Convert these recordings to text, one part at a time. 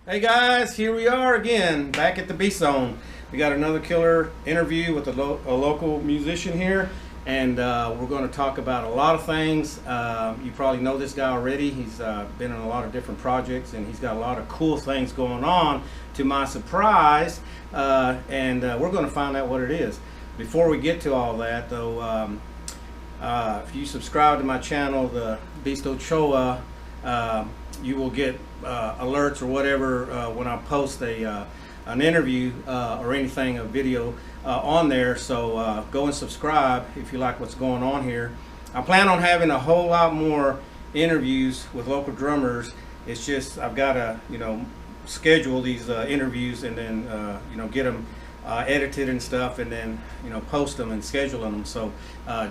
Hey guys, here we are again, back at the Beast Zone. We got another killer interview with a local musician here, and we're going to talk about a lot of things. You probably know this guy already. He's been in a lot of different projects, and he's got a lot of cool things going on, to my surprise, and we're going to find out what it is. Before we get to all that, though, if you subscribe to my channel, the Beast Ochoa, you will get alerts or whatever when I post an interview or anything, a video on there. So go and subscribe if you like what's going on here. I plan on having a whole lot more interviews with local drummers. It's just I've got to schedule these interviews and then get them edited and stuff, and then post them and schedule them. So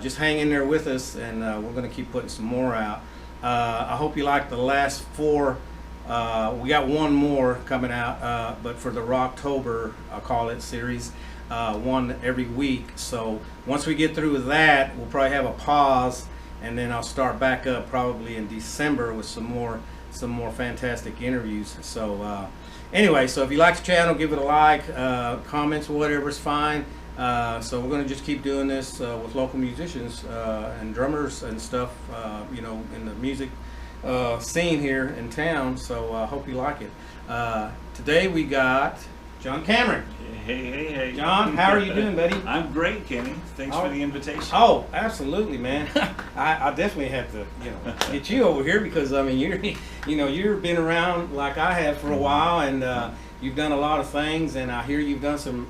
just hang in there with us, and we're going to keep putting some more out. I hope you like the last four. We got one more coming out, but for the Rocktober, I'll call it, series, one every week. So once we get through with that, we'll probably have a pause, and then I'll start back up probably in December with some more fantastic interviews. So anyway, so if you like the channel, give it a like, comments, whatever is fine. So we're going to just keep doing this with local musicians and drummers and stuff, in the music scene here in town. So I hope you like it. Today we got John Cameron. Hey. John, how are you doing, buddy? I'm great, Kenny. Thanks for the invitation. Oh, absolutely, man. I definitely have to, get you over here because I mean you've been around like I have for a while, and you've done a lot of things, and I hear you've done some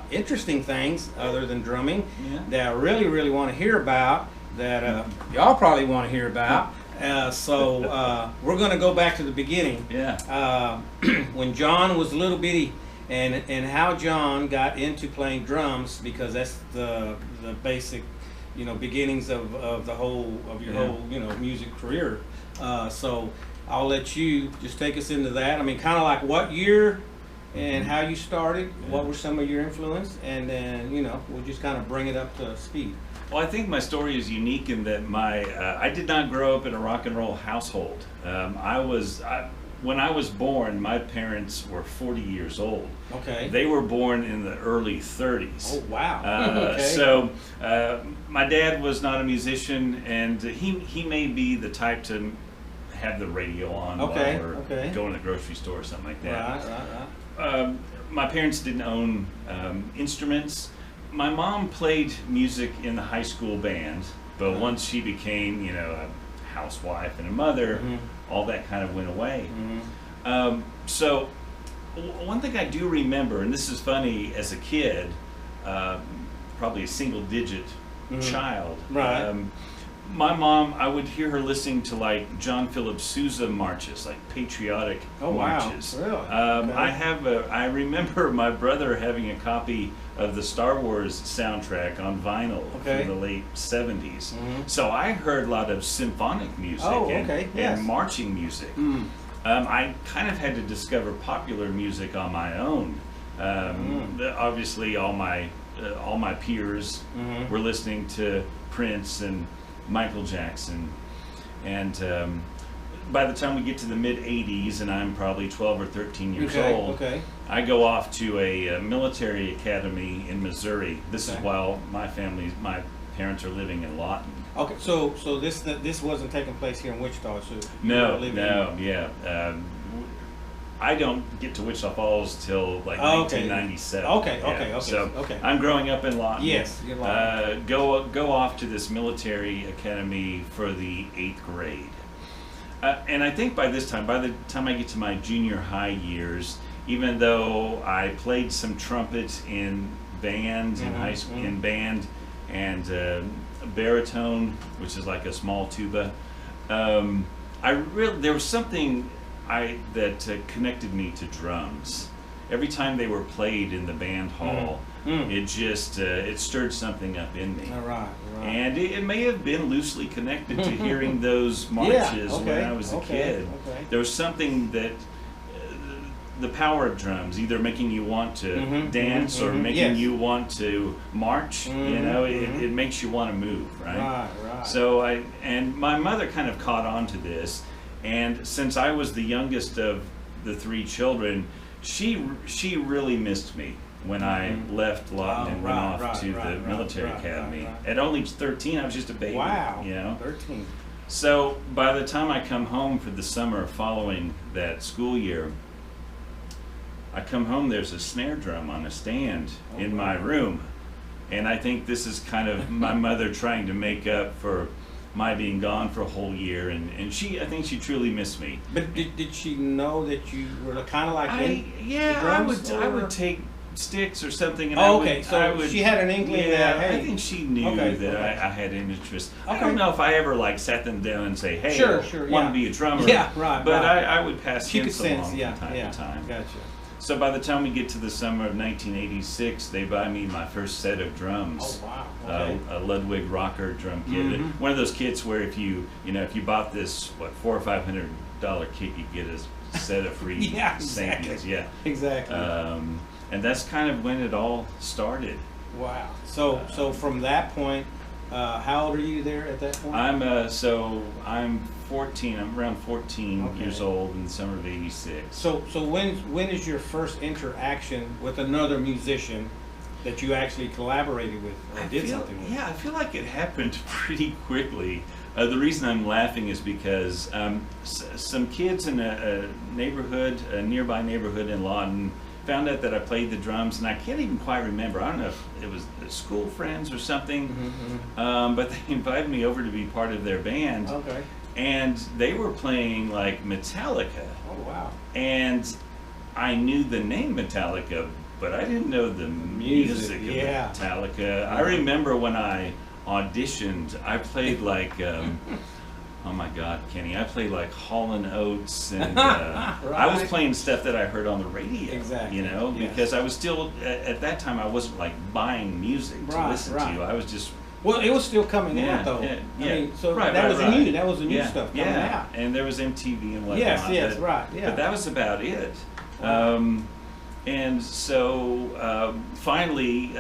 interesting things other than drumming that I really want to hear about, that y'all probably want to hear about. So we're going to go back to the beginning. Yeah. When John was a little bitty, and how John got into playing drums, because that's the basic beginnings of your whole music career. So I'll let you just take us into that. I mean, kind of like what year and how you started, what were some of your influence, and then we'll just kind of bring it up to speed. Well, I think my story is unique in that I did not grow up in a rock and roll household. When I was born, my parents were 40 years old. Okay. They were born in the early 30s. Oh, wow. Okay. So my dad was not a musician, and he may be the type to have the radio on while we're going to the grocery store or something like that. Right. My parents didn't own instruments. My mom played music in the high school band, but once she became, a housewife and a mother, all that kind of went away. So one thing I do remember, and this is funny, as a kid, probably a single-digit child, right. My mom, I would hear her listening to like John Philip Sousa marches, like patriotic marches. Wow. Really? Okay. I remember my brother having a copy of the Star Wars soundtrack on vinyl from the late 70s. So I heard a lot of symphonic music and marching music. I kind of had to discover popular music on my own. Obviously, all my peers were listening to Prince and Michael Jackson, and by the time we get to the mid 80s, and I'm probably 12 or 13 years old, I go off to a military academy in Missouri. This is while my parents are living in Lawton. Okay, so this wasn't taking place here in Wichita, so no. I don't get to Wichita Falls till like 1997. Okay. I'm growing up in Lawton. Yes, you're Lawton. Go off to this military academy for the 8th grade. And I think by the time I get to my junior high years, even though I played some trumpet in band in high school, in band, and baritone, which is like a small tuba, there was something that connected me to drums. Every time they were played in the band hall, it just it stirred something up in me. Right. And it may have been loosely connected to hearing those marches when I was a kid. There was something that the power of drums, either making you want to dance or making you want to march. It makes you want to move, right? So my mother kind of caught on to this. And since I was the youngest of the 3 children, she really missed me when I left Lawton and went off to the military academy. At only 13, I was just a baby. Wow. You know? 13. So by the time I come home for the summer following that school year, I come home, there's a snare drum on a stand in my room. And I think this is kind of my mother trying to make up for my being gone for a whole year, and I think she truly missed me. But did she know that you were kind of like I would take sticks or something, and so she had an inkling that, hey. I think she knew that I had an interest. I don't know if I ever like sat them down and say, hey, want to be a drummer. But I would pass hints along from time to time. Gotcha. So by the time we get to the summer of 1986, they buy me my first set of drums. Oh wow! Okay. A Ludwig Rocker drum kit. One of those kits where if you bought this $400 or $500 kit, you get a set of free samples. Yeah, exactly. And that's kind of when it all started. Wow. So from that point, how old are you there at that point? I'm 14. I'm around 14 years old in the summer of '86. So when is your first interaction with another musician that you actually collaborated with or did something with? Yeah, I feel like it happened pretty quickly. The reason I'm laughing is because some kids in a nearby neighborhood in Lawton, found out that I played the drums, and I can't even quite remember. I don't know if it was school friends or something, but they invited me over to be part of their band. Okay. And they were playing like Metallica. Oh wow! And I knew the name Metallica, but I didn't know the music of Metallica. I remember when I auditioned, I played like. Oh my God, Kenny! I played like Hall and Oates, and I was playing stuff that I heard on the radio. Exactly. You know, because I was still at that time I wasn't like buying music to listen to. I was just. Well, it was still coming out though. I mean, so that was new. That was the new stuff coming out. And there was MTV and whatnot. Yes, But that was about it. And so finally,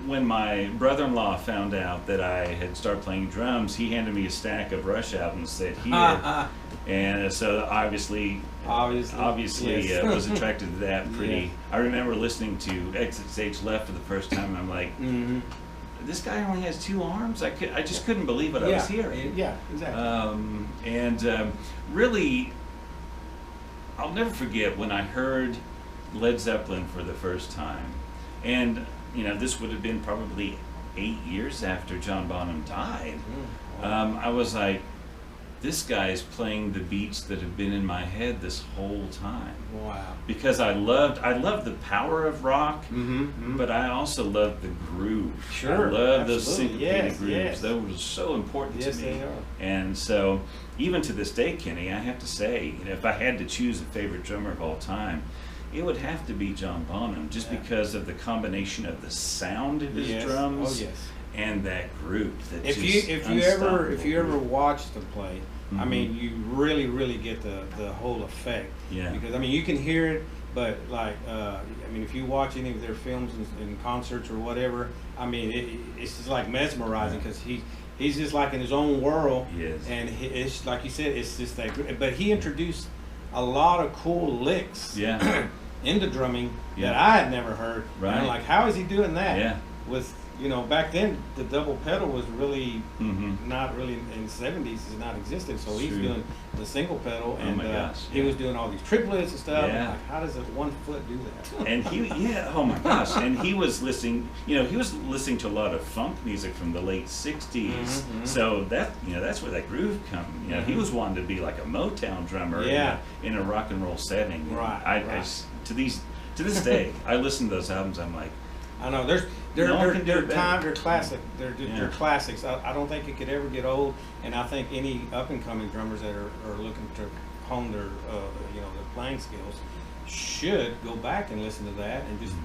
when my brother-in-law found out that I had started playing drums, he handed me a stack of Rush albums, said, here. And so obviously was attracted to that pretty. I remember listening to Exit Stage Left for the first time, and I'm like, this guy only has 2 arms? I just couldn't believe what I was hearing. Yeah, exactly. Really, I'll never forget when I heard Led Zeppelin for the first time, and this would have been probably 8 years after John Bonham died. I was like, this guy is playing the beats that have been in my head this whole time. Wow! Because I loved the power of rock, but I also loved the groove. Sure, I love those syncopated grooves. Those were so important to me. They are. And so, even to this day, Kenny, I have to say, if I had to choose a favorite drummer of all time, it would have to be John Bonham, just because of the combination of the sound of his drums and that groove. That if you ever watch them play, I mean, you really get the whole effect. Yeah. Because I mean, you can hear it, but like I mean, if you watch any of their films and concerts or whatever, I mean, it's just like mesmerizing because he's just like in his own world. Yes. And it's like you said, it's just that. But he introduced a lot of cool licks. Into drumming that I had never heard. Right. And I'm like, how is he doing that? Yeah. With back then the double pedal was really not really in the 70s is not existent. So he's doing the single pedal, and he was doing all these triplets and stuff. And like, how does a 1 foot do that? And oh my gosh! And he was listening. He was listening to a lot of funk music from the late '60s. So that's where that groove comes. He was wanting to be like a Motown drummer. In a rock and roll setting. Right. To this day, I listen to those albums. I'm like, I know they're classic. They're classics. I don't think it could ever get old. And I think any up and coming drummers that are looking to hone their their playing skills should go back and listen to that and just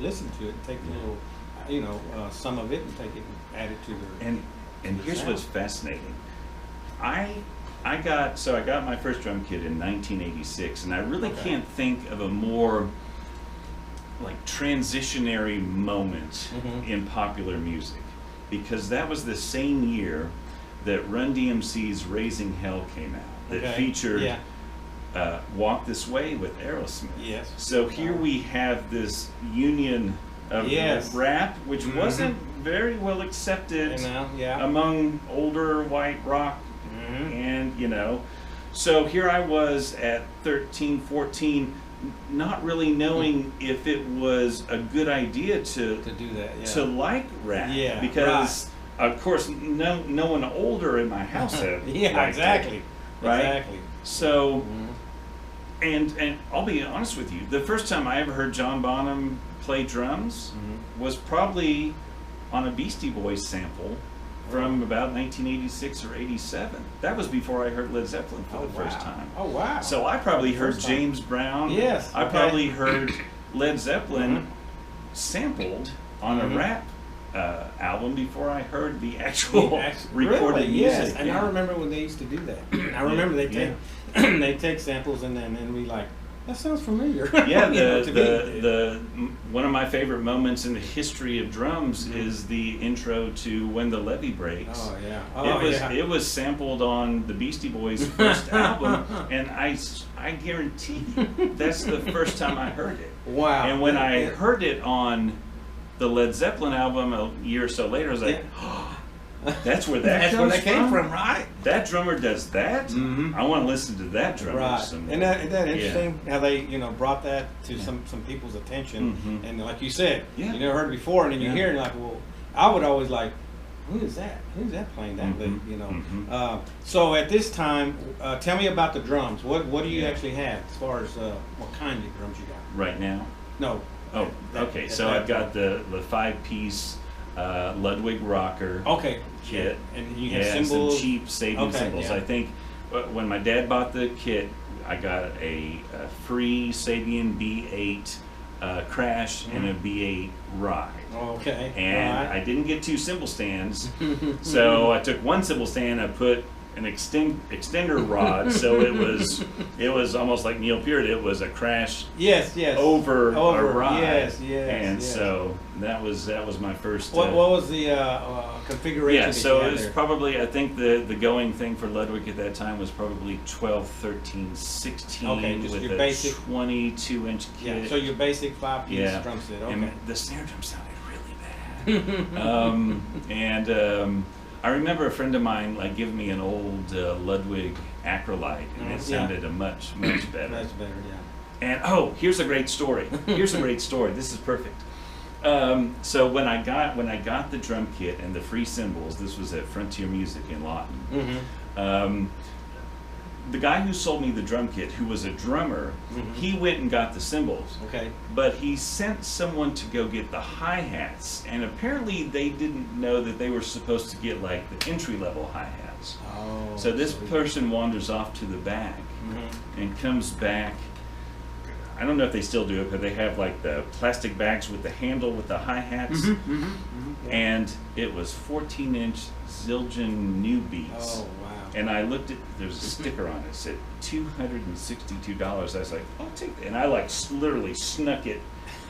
listen to it and take a little some of it and take it and add it to their. And here's what's fascinating. I got my first drum kit in 1986, and I really can't think of a more like transitionary moment in popular music, because that was the same year that Run DMC's Raising Hell came out, that featured Walk This Way with Aerosmith. Yes. So here we have this union of rap, which wasn't very well accepted among older white rock, and so here I was at 13, 14, not really knowing if it was a good idea to do that, to like rap, because of course no one older in my house had exactly it, right? Exactly. So and I'll be honest with you, the first time I ever heard John Bonham play drums was probably on a Beastie Boys sample from about 1986 or 87. That was before I heard Led Zeppelin for the first time. Oh, wow. So I probably heard James Brown. Yes. I probably heard Led Zeppelin sampled on a rap album before I heard the actual recorded music. Yes, and I remember when they used to do that. I remember they take samples and then we like, that sounds familiar. Yeah, one of my favorite moments in the history of drums is the intro to When the Levee Breaks. Oh yeah. It was sampled on the Beastie Boys' first album, and I guarantee that's the first time I heard it. Wow. And when I heard it on the Led Zeppelin album a year or so later, I was like, that's where that came from, right? That drummer does that? I want to listen to that drummer. Right. Some And isn't that interesting how they, brought that to some people's attention, and like you said, you never heard it before, and then you hear it, and you're like, well, I would always like, who is that? Who's that playing that? So at this time, tell me about the drums. What do you actually have as far as what kind of drums you got? Right now? No. Oh, okay. So I've got the 5-piece Ludwig rocker kit, and you have cymbals, some cheap Sabian cymbals. I think when my dad bought the kit, I got a free Sabian B8 crash and a B8 ride. Okay. And I didn't get 2 cymbal stands, so I took 1 cymbal stand. I put an extender rod, so it was almost like Neil Peart. It was a crash. Over a ride. And so that was my first. What was the configuration? Yeah, so it was probably, I think the going thing for Ludwig at that time was probably 12, 13, 16 just with your a basic 22-inch kit. Yeah, so your basic 5-piece drum set. Okay. And the snare drum sounded really bad. I remember a friend of mine giving me an old Ludwig Acrolite, and it sounded much better. Much better, yeah. And here's a great story. This is perfect. So when I got the drum kit and the free cymbals, this was at Frontier Music in Lawton. The guy who sold me the drum kit, who was a drummer, he went and got the cymbals. Okay. But he sent someone to go get the hi-hats, and apparently they didn't know that they were supposed to get the entry-level hi-hats. Oh. So this person wanders off to the back and comes back. I don't know if they still do it, but they have the plastic bags with the handle with the hi-hats. And it was 14-inch Zildjian New Beats. Oh, wow. And I looked at, there's a sticker on it, it said $262. I was like, I'll take that. And I literally snuck it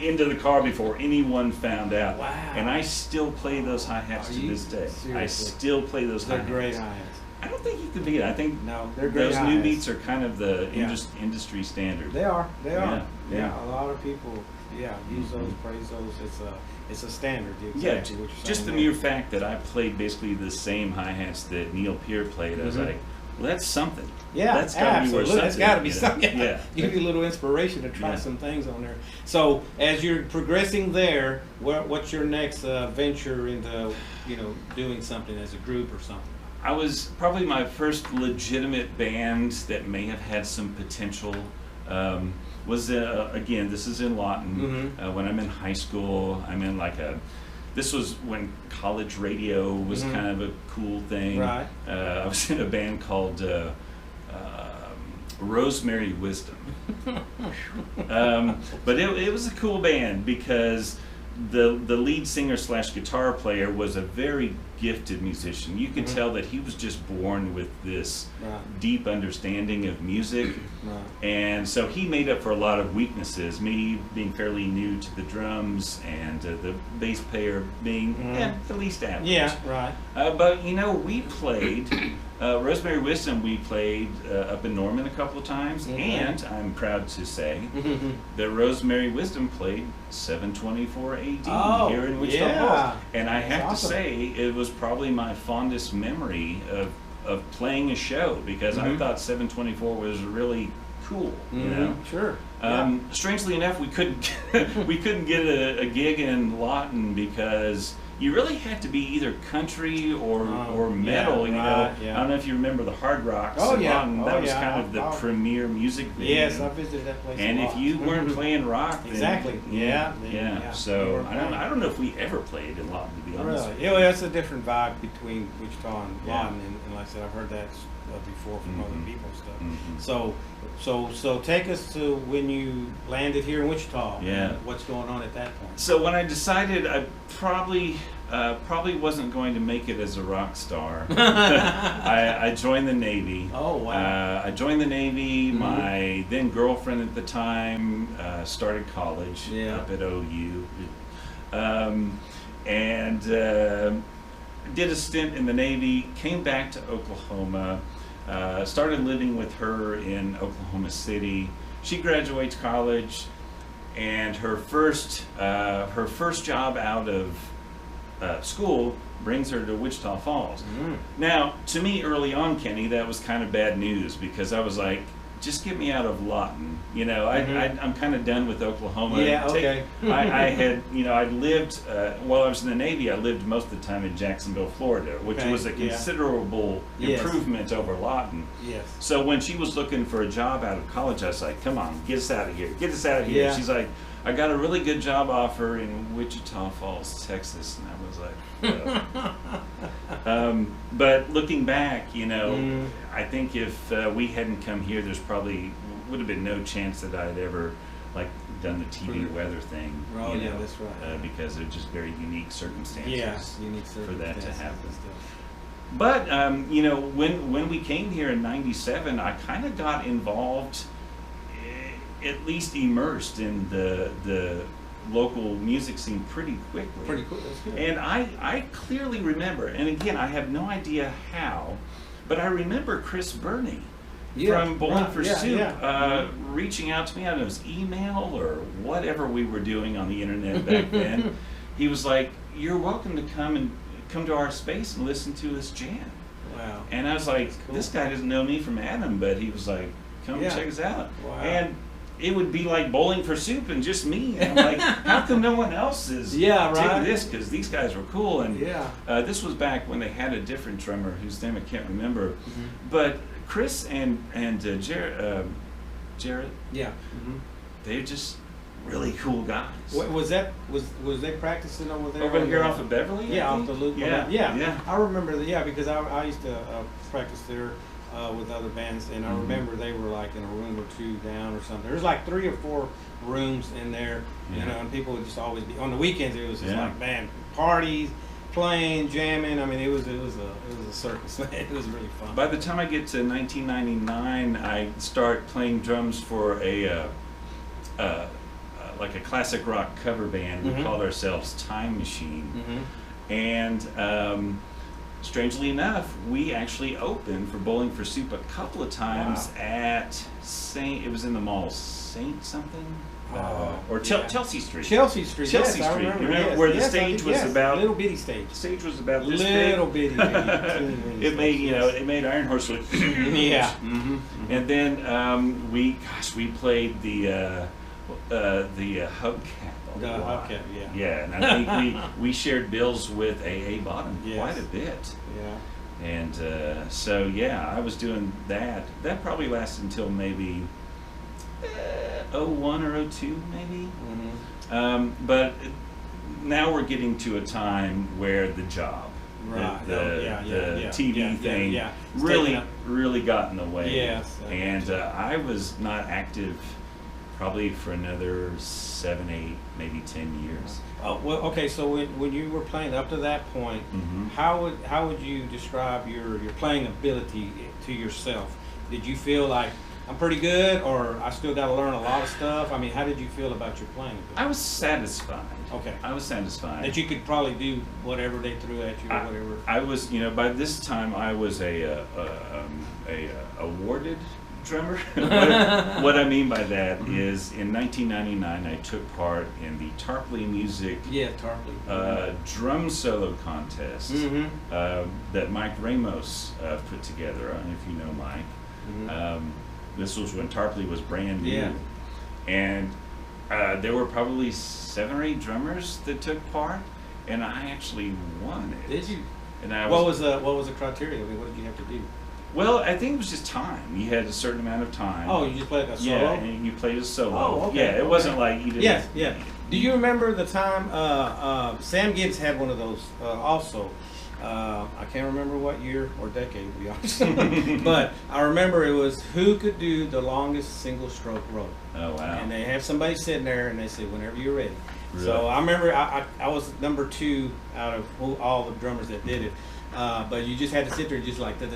into the car before anyone found out. Wow. And I still play those hi-hats to this day. Seriously? I still play those hi-hats. They're great hi-hats. I don't think you can beat it. I think they're great those hi-hats. New Beats are kind of the industry standard. They are. Yeah. A lot of people use those, praise those. It's a standard. Exactly what you're saying. Just the mere fact that I played basically the same hi-hats that Neil Peart played, I was like, well, that's something. Yeah, that's gotta be worth something. That's got to be something. Yeah. Give you a little inspiration to try some things on there. So as you're progressing there, what's your next venture into doing something as a group or something? I was probably my first legitimate band that may have had some potential. Was again, this is in Lawton. When I'm in high school, I'm in this was when college radio was kind of a cool thing. Right. I was in a band called Rosemary Wisdom. But it was a cool band because the lead singer / guitar player was a very gifted musician. You could tell that he was just born with this deep understanding of music. And so he made up for a lot of weaknesses, me being fairly new to the drums and the bass player being the least average. Yeah, right. But you know, we played Rosemary Wisdom. We played up in Norman a couple of times, and I'm proud to say that Rosemary Wisdom played 724 AD here in Wichita Falls. And I have to say, it was probably my fondest memory of playing a show, because I thought 724 was really cool. You know, sure. Strangely enough, we couldn't get a gig in Lawton because you really had to be either country or metal. You know, I don't know if you remember the Hard Rocks. Lawton, that was kind of the premier music venue. Yes, I visited that place. And if you weren't playing rock, then, exactly. Yeah. So I don't know if we ever played in Lawton, to be honest. Really? Yeah, well, that's a different vibe between Wichita and Lawton, and like I said, I've heard that before from other people and stuff. So take us to when you landed here in Wichita. Yeah. What's going on at that point? So when I decided I probably wasn't going to make it as a rock star, I joined the Navy. Oh, wow. I joined the Navy. My then girlfriend at the time started college up at OU. And did a stint in the Navy, came back to Oklahoma, started living with her in Oklahoma City. She graduates college, and her first job out of school brings her to Wichita Falls. Now, to me, early on, Kenny, that was kind of bad news, because I was like, just get me out of Lawton. You know, I'm kind of done with Oklahoma. Yeah, okay. I had, you know, I'd lived, while I was in the Navy, I lived most of the time in Jacksonville, Florida, which was a considerable improvement over Lawton. Yes. So when she was looking for a job out of college, I was like, come on, get us out of here. Get us out of here. She's like, I got a really good job offer in Wichita Falls, Texas. And I was like, but looking back, you know, I think if we hadn't come here, there's probably would have been no chance that I'd ever like done the TV weather thing. Oh, yeah, that's right. Because they're just very unique circumstances for that to happen. But you know, when we came here in '97, I kind of got involved, at least immersed in the local music scene pretty quickly. Pretty quick, that's good. And I clearly remember, and again, I have no idea how, but I remember Chris Burney from Bowling for Soup reaching out to me. I don't know, it was email or whatever we were doing on the internet back then. He was like, "You're welcome to come to our space and listen to us jam." Wow. And I was like, this guy doesn't know me from Adam, but he was like, come check us out. Wow. And it would be like Bowling for Soup and just me. And I'm like, how come no one else is taking this? Because these guys were cool. And this was back when they had a different drummer whose name I can't remember. But Chris and Jarrett, they're just really cool guys. Was they practicing over there? Over here off of Beverly? Yeah, off the loop. Yeah. I remember that. Because I used to practice there with other bands, and I remember they were like in a room or two down or something. There was like 3 or 4 rooms in there, you know, and people would just always be on the weekends. It was just like, man, parties, playing, jamming. I mean, it was a circus. It was really fun. By the time I get to 1999, I start playing drums for a like a classic rock cover band. We called ourselves Time Machine, and strangely enough, we actually opened for Bowling for Soup a couple of times at it was in the mall, Saint something? Or Chelsea Street. Chelsea Street. Chelsea yes, Street. I remember. You remember where the stage was about? Little bitty stage. The stage was about this little big. bitty. It made it made Iron Horse look huge. And then we played the Hubcap. Hubcap, Yeah, and I think we shared bills with AA Bottom quite a bit. Yeah. And so yeah, I was doing that. That probably lasted until maybe 01 or 02 maybe. But now we're getting to a time where the job, the TV thing really got in the way. Yes. And I was not active probably for another 7, 8, maybe 10 years. Oh, well, okay. So when you were playing up to that point, how would you describe your playing ability to yourself? Did you feel like I'm pretty good, or I still got to learn a lot of stuff? I mean, how did you feel about your playing ability? I was satisfied. Okay. I was satisfied that you could probably do whatever they threw at you or whatever. I was, by this time I was a awarded drummer. What I mean by that is, in 1999, I took part in the Tarpley Music drum solo contest that Mike Ramos put together. I don't know if you know Mike. This was when Tarpley was brand new, and there were probably 7 or 8 drummers that took part, and I actually won it. Did you? And what was the criteria? I mean, what did you have to do? Well, I think it was just time. You had a certain amount of time. Oh, you just played a solo? Yeah, and you played a solo. Oh, okay. Yeah, it wasn't like you didn't. Yes, yeah. Do you remember the time Sam Gibbs had one of those also? I can't remember what year or decade, to be honest. But I remember it was who could do the longest single stroke roll. Oh, wow. And they have somebody sitting there and they say, whenever you're ready. Really? So I remember I was number 2 out of all the drummers that did it. But you just had to sit there and just like, and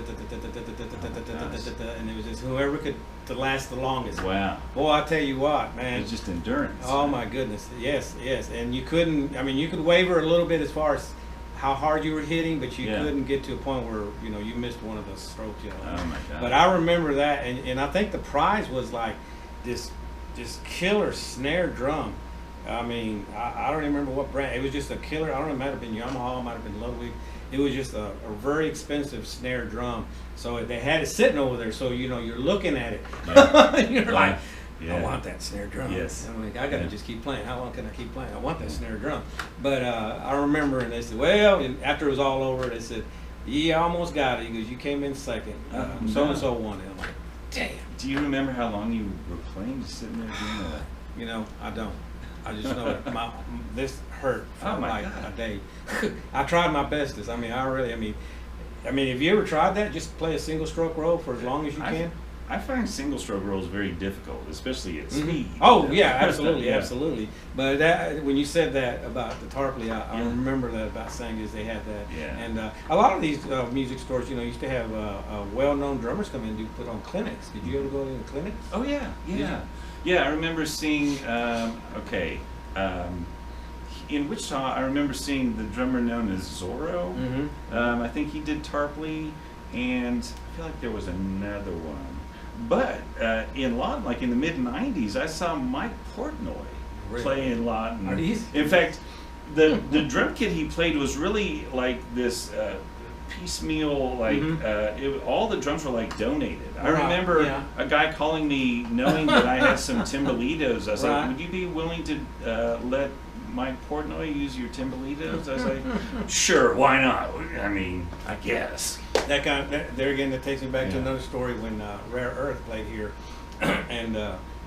it was just whoever could to last the longest. Wow. Boy, I tell you what, man. It's just endurance. Oh, my goodness. Yes, yes. And you couldn't, I mean, you could waver a little bit as far as how hard you were hitting, but you couldn't get to a point where, you missed one of the strokes, Oh, my God. But I remember that, and I think the prize was like this killer snare drum. I mean, I don't even remember what brand. It was just a killer. I don't know, it might have been Yamaha, it might have been Ludwig. It was just a very expensive snare drum. So they had it sitting over there, so you're looking at it. Yeah. You're like, I want that snare drum. Yes. I mean, I got to just keep playing. How long can I keep playing? I want that snare drum. But I remember, and they said, well, and after it was all over, they said, yeah, I almost got it. He goes, you came in second. So-and-so won it. I'm like, damn. Do you remember how long you were playing, just sitting there doing that? I don't. I just know it. This hurt for like God. a day. I tried my bestest. I mean, have you ever tried that? Just play a single stroke roll for as long as you can? I find single stroke rolls very difficult, especially at speed. Oh yeah, absolutely, absolutely. But when you said that about the Tarpley, I remember that about saying is they had that. Yeah. And a lot of these music stores, used to have well-known drummers come in and put on clinics. Did you ever go to any clinics? Oh yeah, yeah. Yeah, I remember seeing, in Wichita, I remember seeing the drummer known as Zorro. I think he did Tarpley, and I feel like there was another one. But in Lawton, like in the mid-'90s, I saw Mike Portnoy play in Lawton. In fact, the drum kit he played was really like this piecemeal, like all the drums were like donated. I remember a guy calling me knowing that I had some timbalitos. I was like, would you be willing to let Mike Portnoy use your timbalitos? I was like, sure, why not? I mean, I guess. There again, that takes me back to another story when Rare Earth played here, and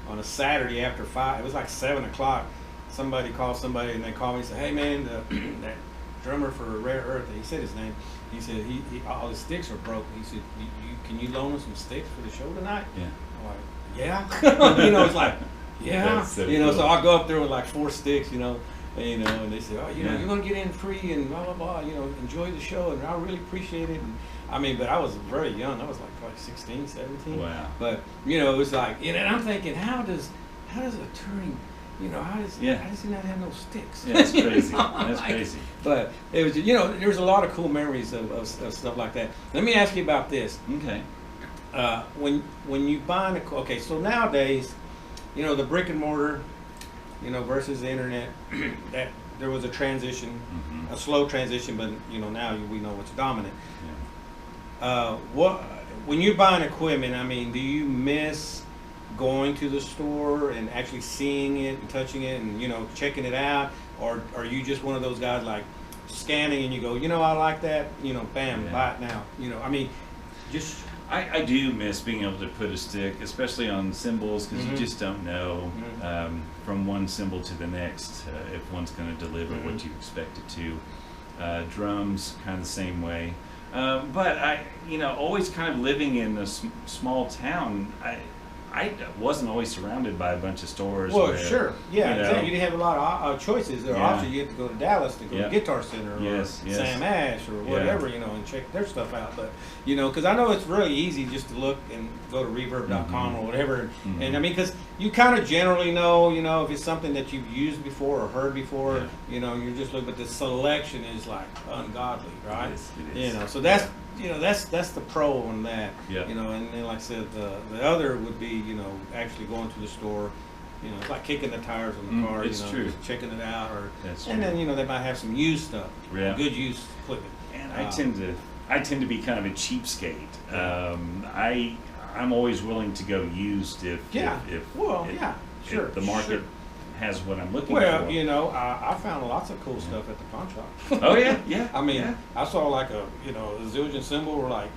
on a Saturday after 5, it was like 7 o'clock. Somebody called somebody, and they called me and said, "Hey man, that drummer for Rare Earth," he said his name. He said he all his sticks are broken. He said, can you loan us some sticks for the show tonight? Yeah. I'm like, yeah. It's like, yeah. So cool. So I'll go up there with like 4 sticks, and they say, oh, you're gonna get in free and blah blah blah. Enjoy the show, and I really appreciate it. And, but I was very young. I was like probably 16, 17. Wow. But it was like, and I'm thinking, how does a touring, how does he not have no sticks? Yeah, that's crazy. That's crazy. But it was, there's a lot of cool memories of stuff like that. Let me ask you about this. Okay. When you buy so nowadays, the brick and mortar, versus the internet, that there was a transition, a slow transition, but now we know what's dominant. Yeah. When you're buying equipment, I mean, do you miss going to the store and actually seeing it and touching it and checking it out, or are you just one of those guys like scanning and you go, I like that, bam, buy it now, I mean, just. I do miss being able to put a stick, especially on cymbals, because you just don't know from one cymbal to the next if one's going to deliver what you expect it to. Drums, kind of the same way. But always kind of living in a small town, I wasn't always surrounded by a bunch of stores. Well, where, sure, yeah, you know, exactly. You didn't have a lot of choices or options. You had to go to Dallas to go to Guitar Center or Sam Ash or whatever, you know, and check their stuff out. But you know, because I know it's really easy just to look and go to Reverb.com or whatever, and I mean, because you kind of generally know, you know, if it's something that you've used before or heard before, you know, you're just looking. But the selection is like ungodly, right? It is. You know, so that's. You know, that's the pro on that. You know, and then like I said, the other would be, you know, actually going to the store. You know, it's like kicking the tires on the car. It's true. Just checking it out, or and then you know they might have some used stuff, good used equipment. And I tend to be kind of a cheapskate. I'm always willing to go used if the market has what I'm looking for. Well, you know, I found lots of cool stuff at the pawn shop. Oh yeah. I mean, I saw like a Zildjian cymbal were like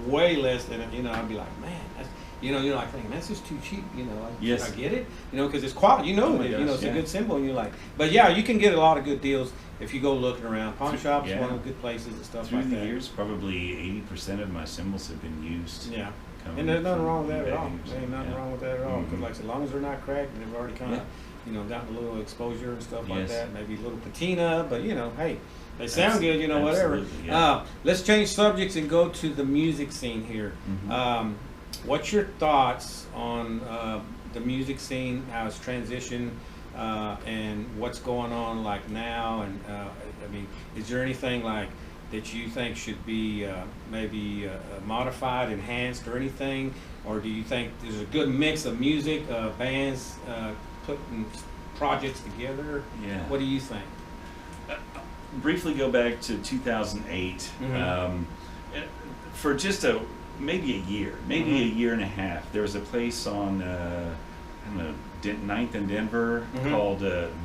way less than it. You know, I'd be like, man, that's, you know, you're like thinking, that's just too cheap. You know, I get it. You know, because it's quality. You know, you know, it's a good cymbal, and you're like, but yeah, you can get a lot of good deals if you go looking around. Pawn shops, one of the good places and stuff like that. Through the years, probably 80% of my cymbals have been used. Yeah. And there's nothing wrong with that at all. There ain't nothing wrong with that at all. Because like, as long as they're not cracked and they've already kind of, you know, gotten a little exposure and stuff like that, maybe a little patina, but you know, hey, they sound good, you know, whatever. Let's change subjects and go to the music scene here. What's your thoughts on the music scene, how it's transitioned, and what's going on like now? And I mean, is there anything like that you think should be maybe modified, enhanced, or anything? Or do you think there's a good mix of music, bands putting projects together? What do you think? Briefly go back to 2008. For just maybe a year and a half, there was a place on I don't know, 9th and Denver called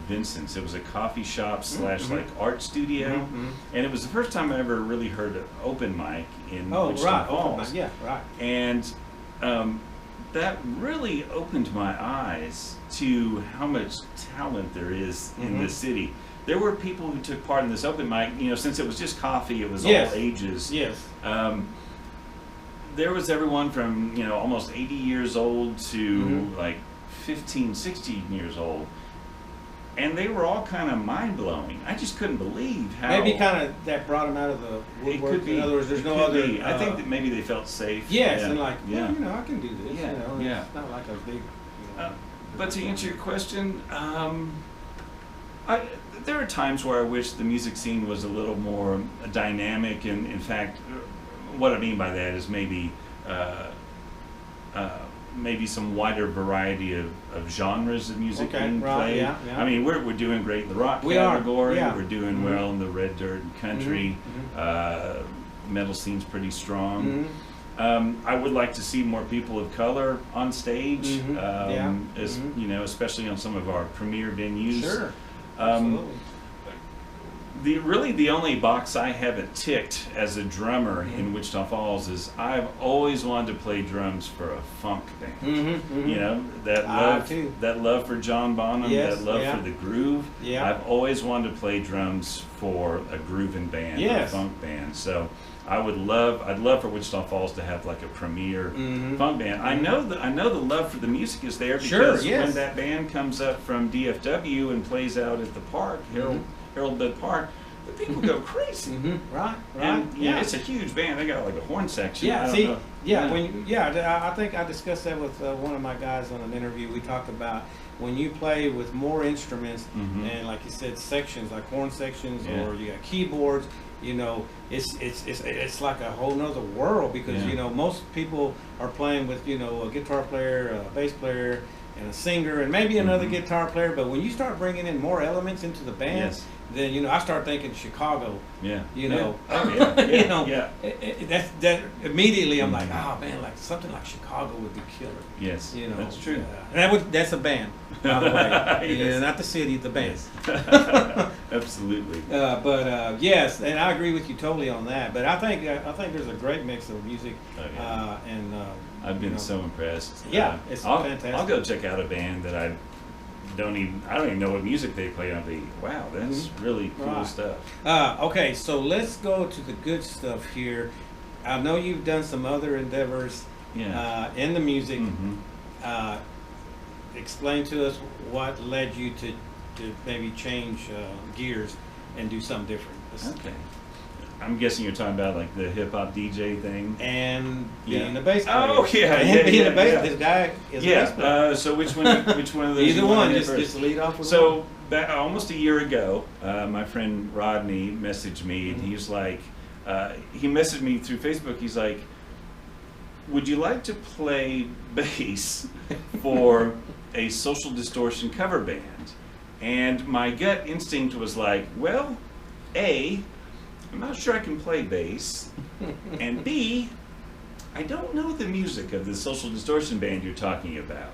Vincent's. It was a coffee shop / like art studio, and it was the first time I ever really heard an open mic in Wichita Falls. And that really opened my eyes to how much talent there is in this city. There were people who took part in this open mic, you know, since it was just coffee, it was all ages. There was everyone from, you know, almost 80 years old to like 15, 16 years old. And they were all kind of mind-blowing. I just couldn't believe how... Maybe kind of that brought them out of the woodwork. It could be. In other words, there's no other... I think that maybe they felt safe. And like, well, you know, I can do this. You know, it's not like a big... You know, but to answer your question, there are times where I wish the music scene was a little more dynamic, and in fact, what I mean by that is maybe maybe some wider variety of genres of music being played. I mean, we're doing great in the rock category. We're doing well in the red dirt and country. Metal scene's pretty strong. I would like to see more people of color on stage, as you know, especially on some of our premier venues. Absolutely. The only box I haven't ticked as a drummer in Wichita Falls is I've always wanted to play drums for a funk band. You know, that love for John Bonham, that love for the groove. I've always wanted to play drums for a grooving band, a funk band. So I'd love for Wichita Falls to have like a premier funk band. I know the love for the music is there because when that band comes up from DFW and plays out at the park, Harold Budd Park, the people go crazy. And it's a huge band. They got like a horn section. I think I discussed that with one of my guys on an interview. We talked about when you play with more instruments and, like you said, sections like horn sections or you got keyboards. You know, it's like a whole nother world because you know most people are playing with, you know, a guitar player, a bass player, and a singer, and maybe another guitar player. But when you start bringing in more elements into the band, then, you know, I start thinking Chicago. You know, you know, that immediately I'm like, oh man, like something like Chicago would be killer. You know, that's true. And that's a band, by the way. Not the city, the band. Absolutely. Yes, and I agree with you totally on that. But I think there's a great mix of music, and I've been so impressed. It's fantastic. I'll go check out a band that I don't even know what music they play. I'll be, wow, that's really cool stuff. Okay, so let's go to the good stuff here. I know you've done some other endeavors in the music. explain to us what led you to maybe change gears and do something different. Okay. I'm guessing you're talking about like the hip hop DJ thing and being a bass player. Oh yeah, and being a bass. This guy is a bass player. So which one of those? Either one. Just lead off with one. Almost a year ago, my friend Rodney messaged me, and he was like, he messaged me through Facebook. He's like, "Would you like to play bass for a Social Distortion cover band?" And my gut instinct was like, well, A, I'm not sure I can play bass, and B, I don't know the music of the Social Distortion band you're talking about.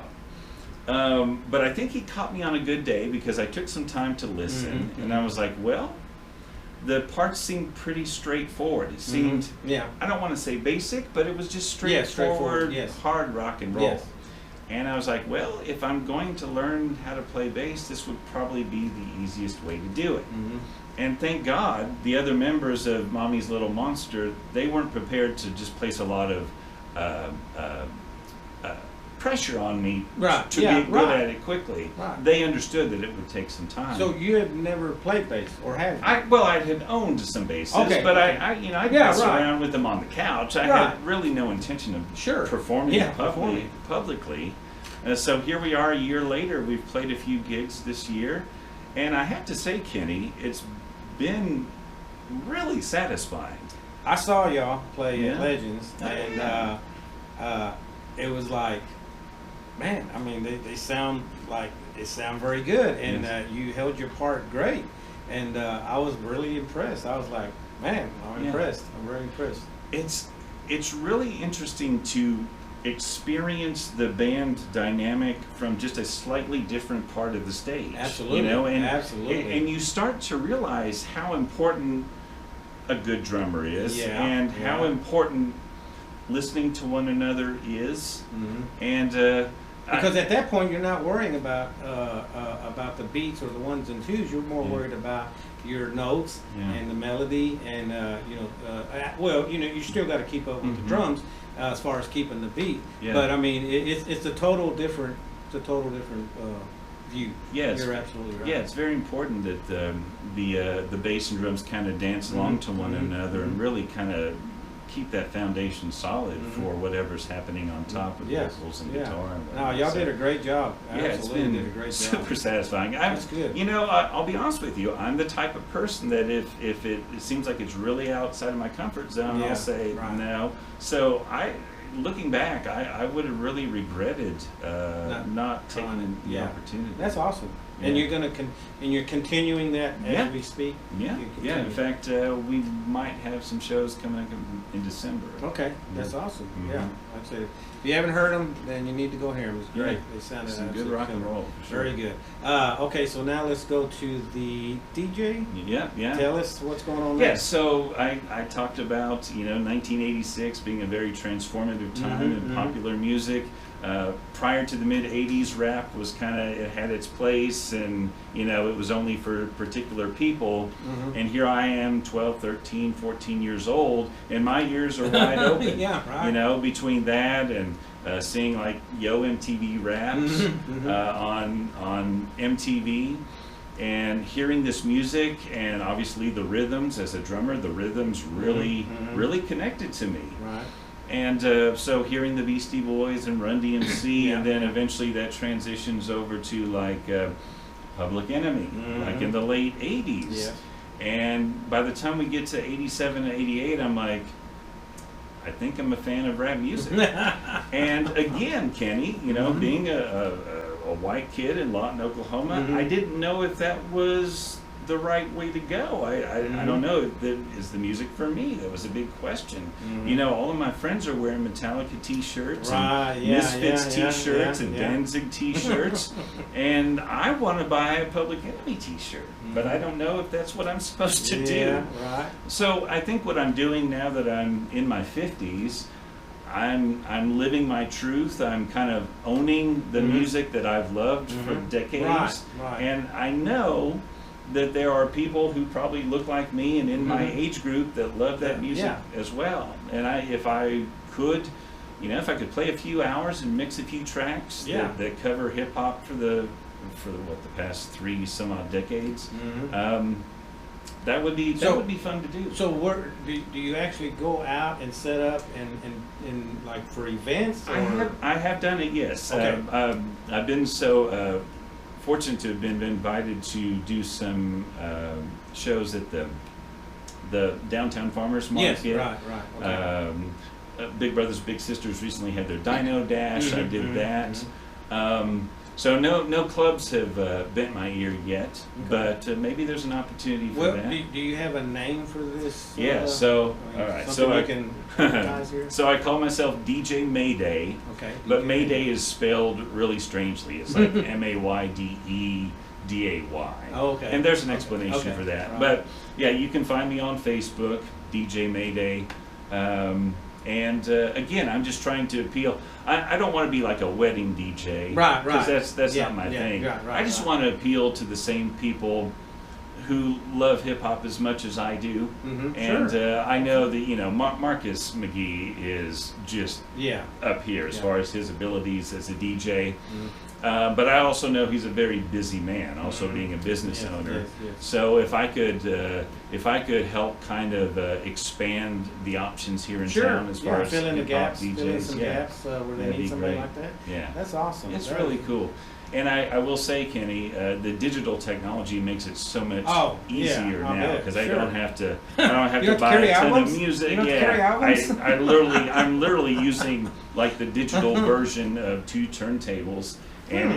But I think he caught me on a good day because I took some time to listen, and I was like, well, the parts seemed pretty straightforward. It seemed, I don't want to say basic, but it was just straightforward, hard rock and roll. Yes. And I was like, well, if I'm going to learn how to play bass, this would probably be the easiest way to do it. And thank God, the other members of Mommy's Little Monster, they weren't prepared to just place a lot of pressure on me to be good at it quickly. They understood that it would take some time. So you had never played bass, or had you? I had owned some basses, but I messed around with them on the couch. I had really no intention of performing publicly. So here we are a year later. We've played a few gigs this year, and I have to say, Kenny, it's been really satisfying. I saw y'all play at Legends, and it was like, man, I mean, they sound very good, and you held your part great, and I was really impressed. I was like, man, I'm impressed. I'm very impressed. It's really interesting to experience the band dynamic from just a slightly different part of the stage. Absolutely, you know, absolutely. And you start to realize how important a good drummer is, and how important listening to one another is, and because at that point you're not worrying about the beats or the ones and twos. You're more worried about your notes and the melody, and you still got to keep up with the drums as far as keeping the beat. But I mean, it's a total different view. Yes, you're absolutely right. Yeah, it's very important that the bass and drums kind of dance along to one another and really kind of keep that foundation solid for whatever's happening on top of vocals and guitar. And no, y'all did a great job. It's been did a great super job. satisfying. That's good. You know, I'll be honest with you. I'm the type of person that if it seems like it's really outside of my comfort zone, I'll say no. So looking back, I would have really regretted not taking the opportunity. That's awesome. And you're continuing that as we speak. Yeah. In fact, we might have some shows coming up in December. Okay, that's awesome. Yeah, I'd say if you haven't heard them, then you need to go hear them. It's great. They sounded some good rock and roll. For sure. Very good. Okay, so now let's go to the DJ. Yeah. Tell us what's going on there. Yeah. So I talked about 1986 being a very transformative time in popular music. Prior to the mid 80s, rap was it had its place, and it was only for particular people. And here I am, 12, 13, 14 years old, and my ears are wide open. Between that and seeing like Yo MTV Raps on MTV, and hearing this music, and obviously the rhythms. As a drummer, the rhythms really connected to me. Right. And so hearing the Beastie Boys and Run DMC, and then eventually that transitions over to like Public Enemy, like in the late 80s. Yeah. And by the time we get to 87 and 88, I'm like, I think I'm a fan of rap music. And again, Kenny, being a white kid in Lawton, Oklahoma, I didn't know if that was the right way to go. I don't know. Is the music for me? That was a big question. All of my friends are wearing Metallica t-shirts and Misfits t-shirts and Danzig t-shirts, and I want to buy a Public Enemy t-shirt, but I don't know if that's what I'm supposed to do. Right. So I think what I'm doing now that I'm in my 50s, I'm living my truth. I'm kind of owning the music that I've loved for decades, and I know that there are people who probably look like me and in my age group that love that music as well. And if I could you know, if I could play a few hours and mix a few tracks that cover hip hop for the past 3 some odd decades, that would be fun to do. So where do you actually go out and set up and like for events? Or? I have done it, yes. Okay. I've been so fortunate to have been invited to do some shows at the downtown farmers market. Yes, right. Okay. Big Brothers Big Sisters recently had their Dino Dash. I did that. So no clubs have bent my ear yet, but maybe there's an opportunity for that. Do you have a name for this? Yeah. So all right. So I can advertise here. So I call myself DJ Mayday. Okay. But Mayday is spelled really strangely. It's like MAYDEDAY. Oh, okay. And there's an explanation for that. Right. But yeah, you can find me on Facebook, DJ Mayday. And again, I'm just trying to appeal. I don't want to be like a wedding DJ, right? Because that's not my thing. I just want to appeal to the same people who love hip hop as much as I do. And I know that Marcus McGee is just up here as far as his abilities as a DJ. But I also know he's a very busy man, also being a business owner. So if I could help kind of expand the options here in town as far as fill in the gaps, DJs, fill in some gaps where they need somebody like that. Yeah, that's awesome. It's really cool. And I will say, Kenny, the digital technology makes it so much easier now because I don't have to buy a ton of music. You don't carry albums? I'm literally using like the digital version of 2 turntables. And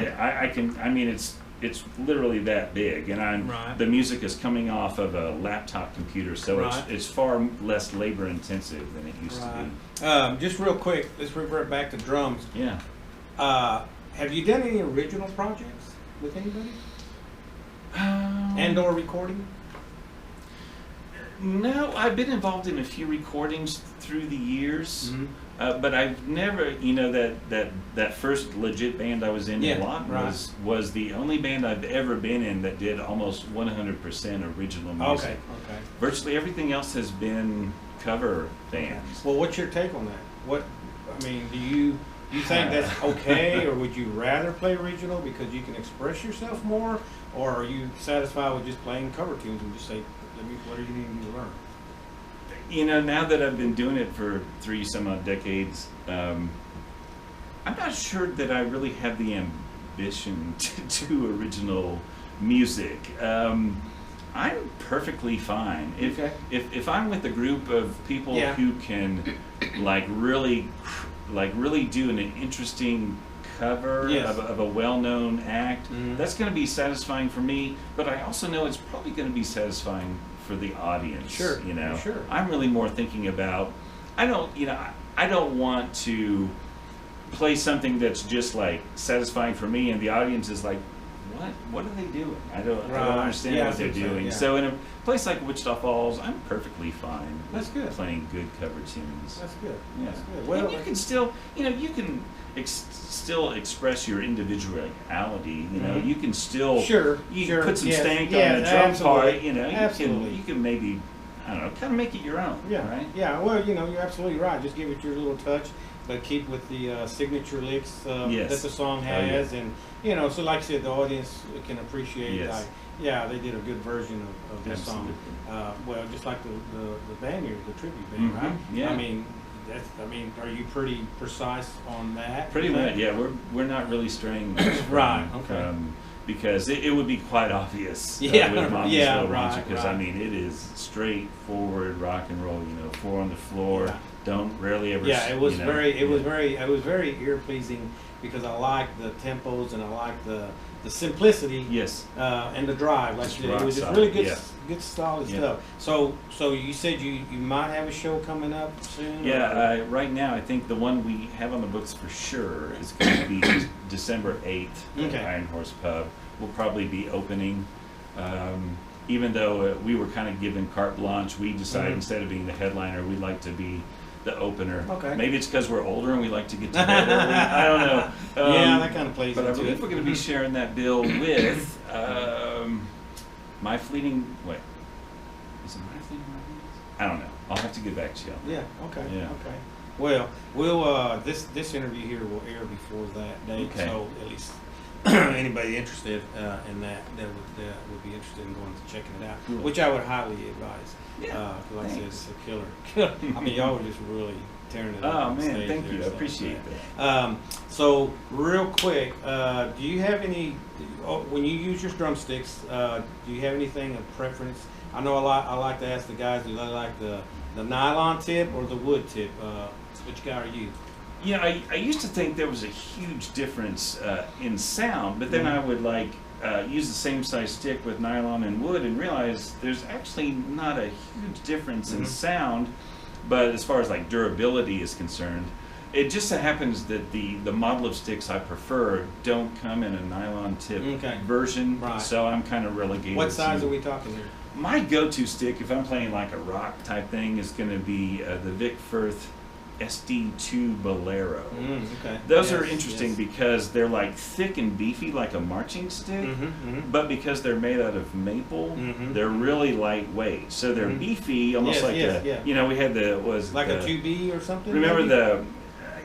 it's literally that big, and the music is coming off of a laptop computer, so it's far less labor intensive than it used to be. Just real quick, let's revert back to drums. Yeah. Have you done any original projects with anybody? And/or recording? No, I've been involved in a few recordings through the years. But I've never, that first legit band I was in a lot was the only band I've ever been in that did almost 100% original music. Okay. Virtually everything else has been cover bands. Well, what's your take on that? Do you think that's okay, or would you rather play original because you can express yourself more, or are you satisfied with just playing cover tunes and just say, what do you need to learn? Now that I've been doing it for 3 some odd decades, I'm not sure that I really have the ambition to do original music. I'm perfectly fine if I'm with a group of people who can really do an interesting cover of a well-known act. That's going to be satisfying for me, but I also know it's probably going to be satisfying for the audience. Sure. I'm really more thinking about, I don't want to play something that's just like satisfying for me and the audience is like, what are they doing? I don't understand what they're doing. So in a place like Wichita Falls, I'm perfectly fine with playing good cover tunes. That's good. Yeah. That's good. Well, and you can still, still express your individuality. You can still put some stank on the drum part. You can maybe, I don't know, kind of make it your own. Right? Yeah. Well, you're absolutely right. Just give it your little touch, but keep with the signature licks that the song has, and so like I said, the audience can appreciate. They did a good version of this song. Well, just like the band here, the tribute band, right? Yeah. Are you pretty precise on that? Pretty much, yeah. We're not really straying much from, because it would be quite obvious with Mama's Little Rancher, because it is straightforward rock and roll. 4 on the floor. Don't rarely ever. Yeah, it was very ear pleasing because I like the tempos and I like the simplicity. Yes. And the drive, it was just really good solid stuff. So you said you might have a show coming up soon. Yeah. Right now, I think the one we have on the books for sure is going to be December 8th at Iron Horse Pub. We'll probably be opening. Even though we were kind of given carte blanche, we decided instead of being the headliner, we'd like to be the opener. Okay. Maybe it's because we're older and we like to get to bed early. I don't know. That kind of plays into it. But I believe we're going to be sharing that bill with My Fleeting... Wait. Is it My Fleeting Romance? I don't know. I'll have to get back to you on that. Okay. Well, we'll this interview here will air before that date, okay. So at least anybody interested in that would be interested in going to checking it out, cool. Which I would highly advise. Yeah, like I said, it's a killer. I mean, y'all were just really tearing it up. Oh man, thank you. I appreciate that. So real quick, do you have any when you use your drumsticks? Do you have anything of preference? I know I like to ask the guys, do they like the nylon tip or the wood tip? Which guy are you? Yeah, I used to think there was a huge difference in sound, but then I would use the same size stick with nylon and wood and realize there's actually not a huge difference in sound, but as far as like durability is concerned, it just so happens that the model of sticks I prefer don't come in a nylon tip version, so I'm kind of relegated. What size are we talking here? My go-to stick, if I'm playing like a rock type thing, is going to be the Vic Firth SD2 Bolero. Those are interesting because they're like thick and beefy like a marching stick, but because they're made out of maple, they're really lightweight. So they're beefy, almost we had like a 2B or something? Remember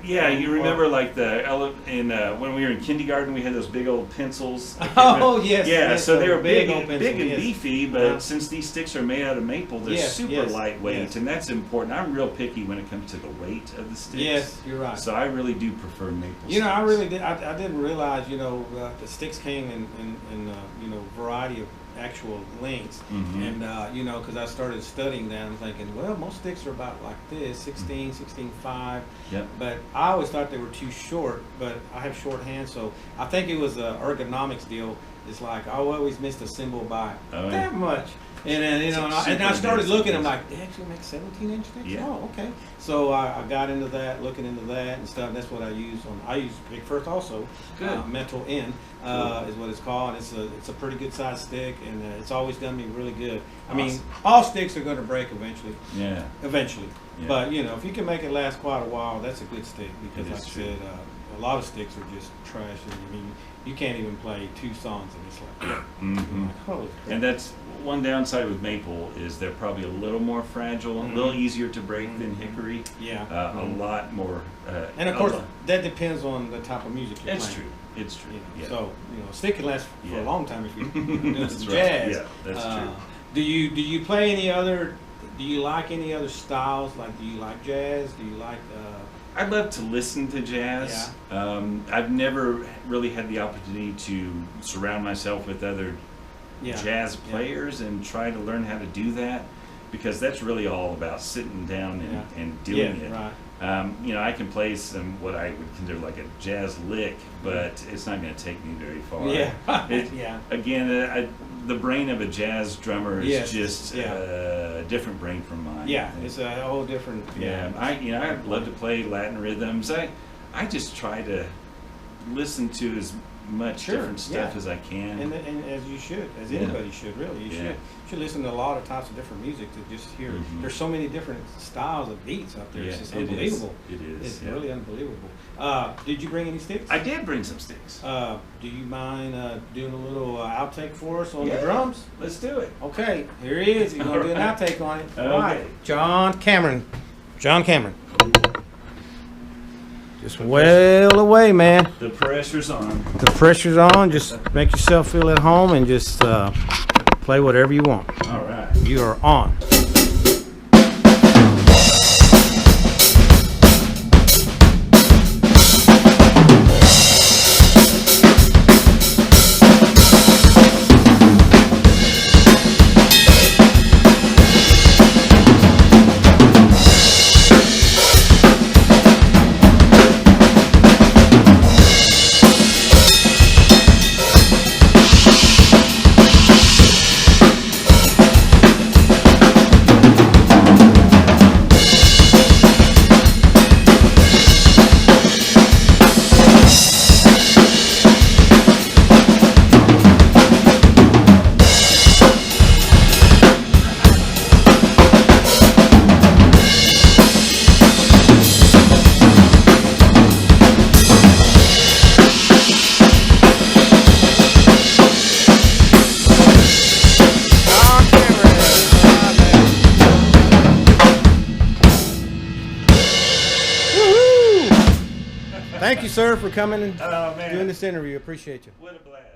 you remember like when we were in kindergarten, we had those big old pencils. Oh yes. Yeah, so they were big and beefy, but since these sticks are made out of maple, they're super lightweight, and that's important. I'm real picky when it comes to the weight of the sticks. Yes, you're right. So I really do prefer maple. You know, I really did. I didn't realize. The sticks came in variety of actual lengths, and because I started studying that, I'm thinking, well, most sticks are about like this, 16, 16.5. Yep. But I always thought they were too short, but I have short hands, so I think it was an ergonomics deal. It's like I always missed a cymbal by that much. And then and I started looking. I'm like, they actually make 17-inch sticks. Yeah. Oh, okay. So I got into that, looking into that and stuff. That's what I use on. I use Vic Firth also. Good. Metal N is what it's called. And it's a pretty good sized stick, and it's always done me really good. I mean, all sticks are going to break eventually. Yeah. Eventually. Yeah. But if you can make it last quite a while, that's a good stick because, like I said, a lot of sticks are just trash. And I mean, you can't even play 2 songs and it's like, holy crap. And that's one downside with maple is they're probably a little more fragile, a little easier to break than hickory. Yeah. A lot more. And of course, that depends on the type of music you're playing. It's true. Yeah. So a stick can last for a long time if you're doing some jazz. Yeah, that's true. Do you play any other? Do you like any other styles? Like, do you like jazz? Do you like? I'd love to listen to jazz. Yeah. I've never really had the opportunity to surround myself with other jazz players and try to learn how to do that, because that's really all about sitting down and doing it. Right. I can play what I would consider like a jazz lick, but it's not going to take me very far. Yeah. Again, the brain of a jazz drummer is just a different brain from mine. Yeah, it's a whole different. Yeah, I love to play Latin rhythms. I just try to listen to as much different stuff as I can. And as you should, as anybody should, really. You should listen to a lot of types of different music to just hear. There's so many different styles of beats out there. It's just unbelievable. It is. It's really unbelievable. Did you bring any sticks? I did bring some sticks. Do you mind doing a little outtake for us on the drums? Let's do it. Okay, here he is. He's going to do an outtake on it. Okay. All right. John Cameron. Just well away, man. The pressure's on. The pressure's on. Just make yourself feel at home and just play whatever you want. All right. You are on. Thank you, sir, for coming and Oh, man. doing this interview. Appreciate you. What a blast.